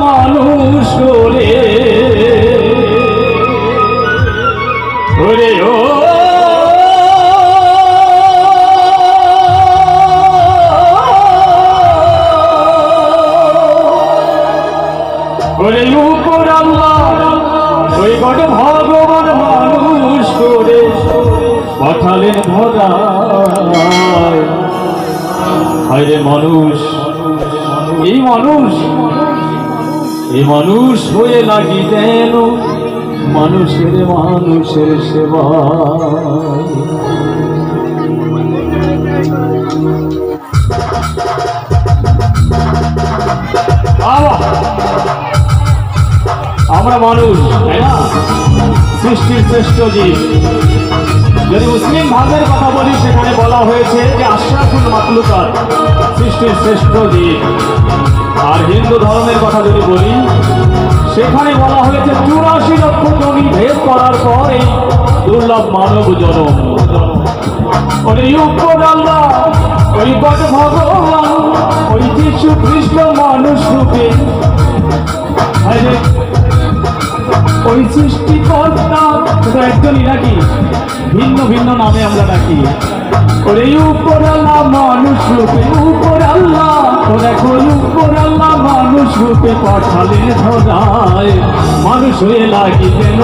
মানুষ করে ওরে ও ওরে উপর আল্লাহ ওই বড় ভগবান মানুষ করে পাঠালেন ধরায়। হায়রে মানুষ, এই মানুষ হয়ে লাগি যেন মানুষের সেবায়। আমরা মানুষ, তাই না? সৃষ্টির শ্রেষ্ঠ জীব। যদি মুসলিম ধর্মের কথা বলি সেখানে বলা হয়েছে যে আশরাফুল মাখলুকাত, সৃষ্টির শ্রেষ্ঠ জীব। আর হিন্দু ধর্মের কথা যদি বলি সেখানে বলা হয়েছে 84 লক্ষ জমি ভেদ করার পর এই দুর্লভ মানব জন্ম। ওই উপর আল্লাহ, ওই বট ভগবান, ওই যীশু খ্রিস্ট মানুষ রূপে ওই সৃষ্টিকর্তা একজনই নাকি, ভিন্ন ভিন্ন নামে আমরা ডাকি। ওরে উপর আল্লাহ মানুষ রূপে, উপর আল্লাহ দেখো উপর আল্লাহ মানুষ রূপে পাঠালেন ধরায়। মানুষ হয়ে লাগি যেন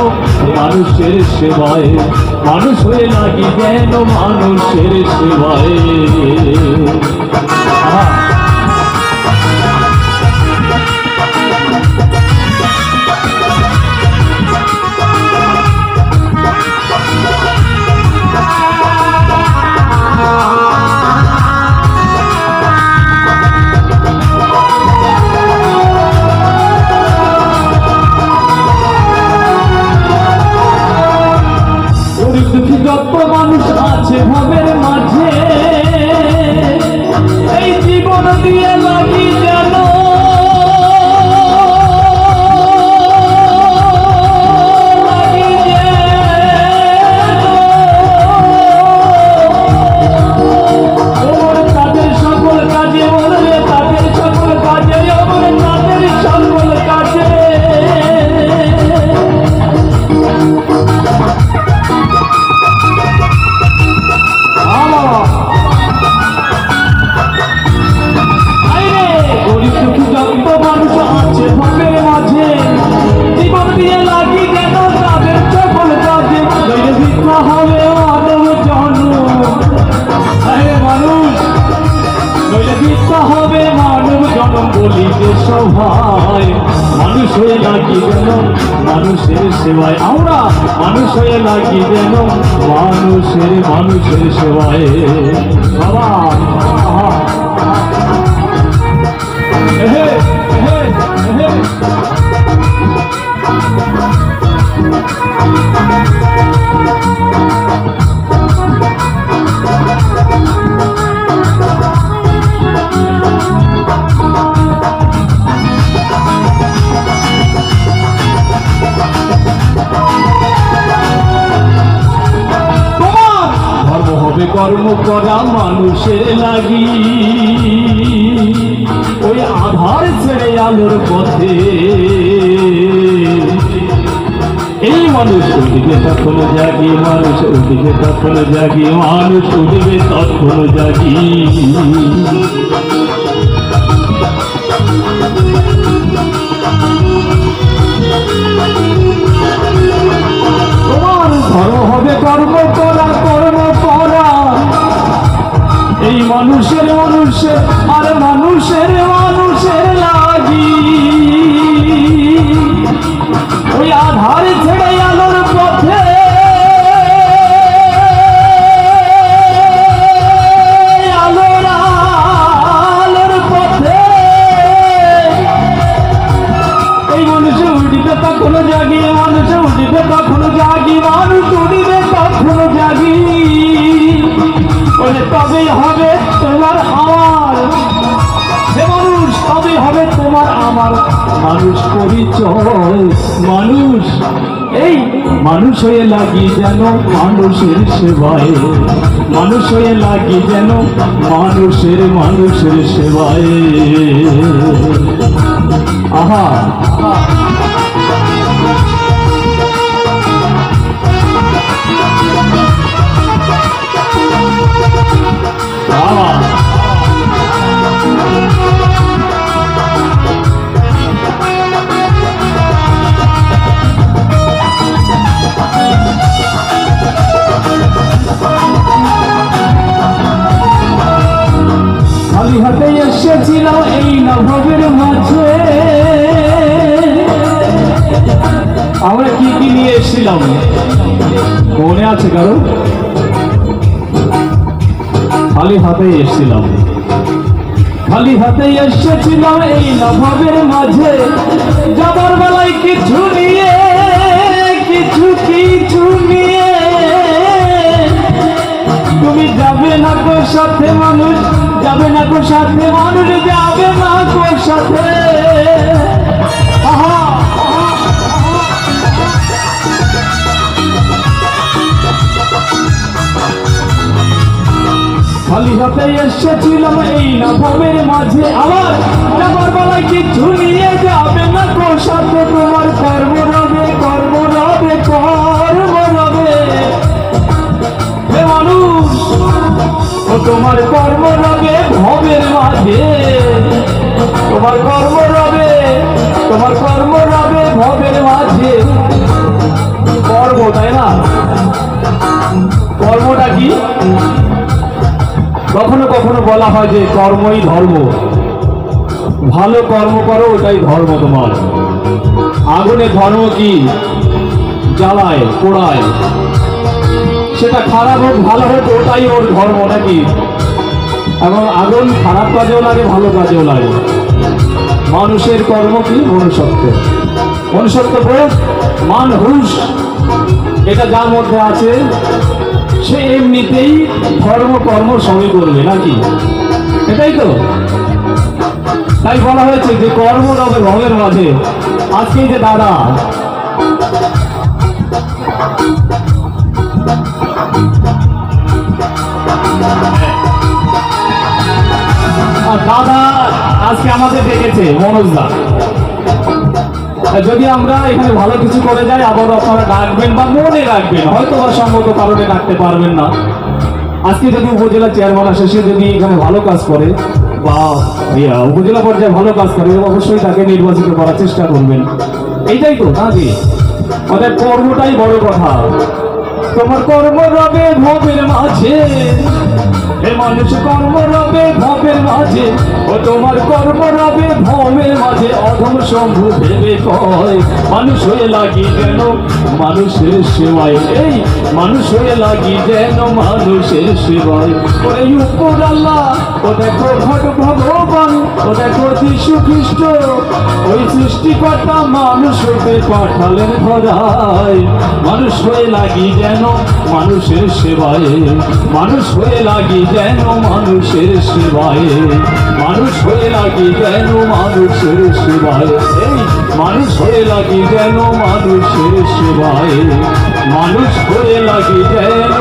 মানুষের সেবায়, মানুষ হয়ে লাগি যেন মানুষের সেবায়। যত মানুষ আছে ভবের মাঝে এই জীবন দিয়ে লাগি যেন তাদের সকল কাজে বলবে, তাদের সকল কাজে তাদের সকল কাজে মানুষ আছে ভবের মাঝে জীবন দিয়ে লাগি যেন তাদের সকল কাজে ভিক্ষা হবে মানব জন্ম। মানুষ নইলে ভিক্ষা হবে মানব জন্ম বলিতে সভায়। মানুষ হয়ে লাগি যেন মানুষের সেবায়, আমরা মানুষ হয়ে লাগি যেন মানুষের সেবায়। বাবা কর্ম করা মানুষের লাগি, ওই আধার ছেড়ে আলোর পথে। এই মানুষ উঠবে তখন জাগি, মানুষ উঠবে তখন জাগি, মানুষ উঠবে তখন জাগি। তোমার ধর্ম হবে কর্ম করা, কর্ম করা এই মানুষের আর মানুষের লাগি। ওই আধার ছেড়ে আলোর পথে, আলোর পথে এই মানুষ উঠিবে তখন জাগি, মানুষ উঠিবে তখন জাগি, মানুষ উঠিবে তখন জাগি। তবেই হবে তোমার আমার। হে মানুষ তবে হবে তোমার আমার মানুষ পরিচয়। মানুষ, এই মানুষ হয়ে লাগি যেন মানুষের সেবায়, মানুষ হয়ে লাগি যেন মানুষের সেবায়। আহা খালি হাতে এসেছিলাম এই নভবের মাঝে, আমরা কি কি নিয়ে এসেছিলাম মনে আছে কারো? খালি হাতে এসেছিলাম, খালি হাতে এসেছিলাম এই নভবের মাঝে। যাবার বেলায় কিছু নিয়ে, কিছু নিয়ে তুমি যাবে না গো সাথে মানুষ, যাবে না গো সাথে মানুষ, যাবে না গো সাথে। আহা খালি হাতে এসেছিলাম এই নভবের মাঝে, আবার যাবার বেলায় কিছু নিয়ে যাবে না গো সাথে। তোমার কর্ম রবে, কর্ম রবে, কর্ম রবে হে মানুষ, ও তোমার কর্ম রবে ভবের মাঝে, তোমার কর্ম রবে, তোমার কর্ম রবে ভবের মাঝে। কর্ম, তাই না? কর্মটা কি? কখনো কখনো বলা হয় যে কর্মই ধর্ম, ভালো কর্ম করো ওটাই ধর্ম তোমার। আগুনে ধর্ম কি? জ্বালায়, পোড়ায়, সেটা খারাপ হোক ভালো হোক ওটাই ওর ধর্ম নাকি? এবং আগুন খারাপ কাজেও লাগে, ভালো কাজেও লাগে। মানুষের কর্ম কি? মনুষ্যত্ব, মনুষ্যত্ব বোধ, মান হুঁশ, এটা যার মধ্যে আছে সে এমনিতেই ধর্ম কর্ম সবই করবে নাকি? এটাই তো, তাই বলা হয়েছে যে কর্ম রবে ভবের মাঝে। আজকে যে দাদা দাদা আজকে আমাদের ডেকেছে মনোজদা, যদি আমরা এখানে ভালো কিছু করে যাই আবারও আপনারা ডাকবেন বা মনে রাখবেন, হয়তো বা সঙ্গত কারণে ডাকতে পারবেন না। আজকে যদি উপজেলা চেয়ারম্যান আসে, সে যদি এখানে ভালো কাজ করে বা উপজেলা পর্যায়ে ভালো কাজ করে, অবশ্যই তাকে নির্বাচিত করার চেষ্টা করবেন। এইটাই তো নাকি? আমাদের কর্মটাই বড় কথা। তোমার কর্ম রবে ভবের মাঝে, হে মানুষ কর্ম রবে ভবের মাঝে, ও তোমার কর্ম রবে ভবের মাঝে। অধম শম্ভু ভেবে কয় মানুষ হয়ে লাগি যেন মানুষের সেবায়, এই মানুষ হয়ে লাগি যেন মানুষের সেবায়। ওরে উপর আল্লাহ, ও দেখো ঘট ভগবান, ও দেখো যীশু খ্রিস্ট, ওই সৃষ্টিকর্তা মানুষ হতে পাঠালেন ধরায়। মানুষ হয়ে লাগি যেন মানুষের সেবায়, মানুষ হয়ে লাগি যেন মানুষের সেবায়, মানুষ হয়ে লাগি যেন মানুষের সেবায়, এই মানুষ হয়ে লাগি যেন মানুষের সেবায়, মানুষ হয়ে লাগি যেন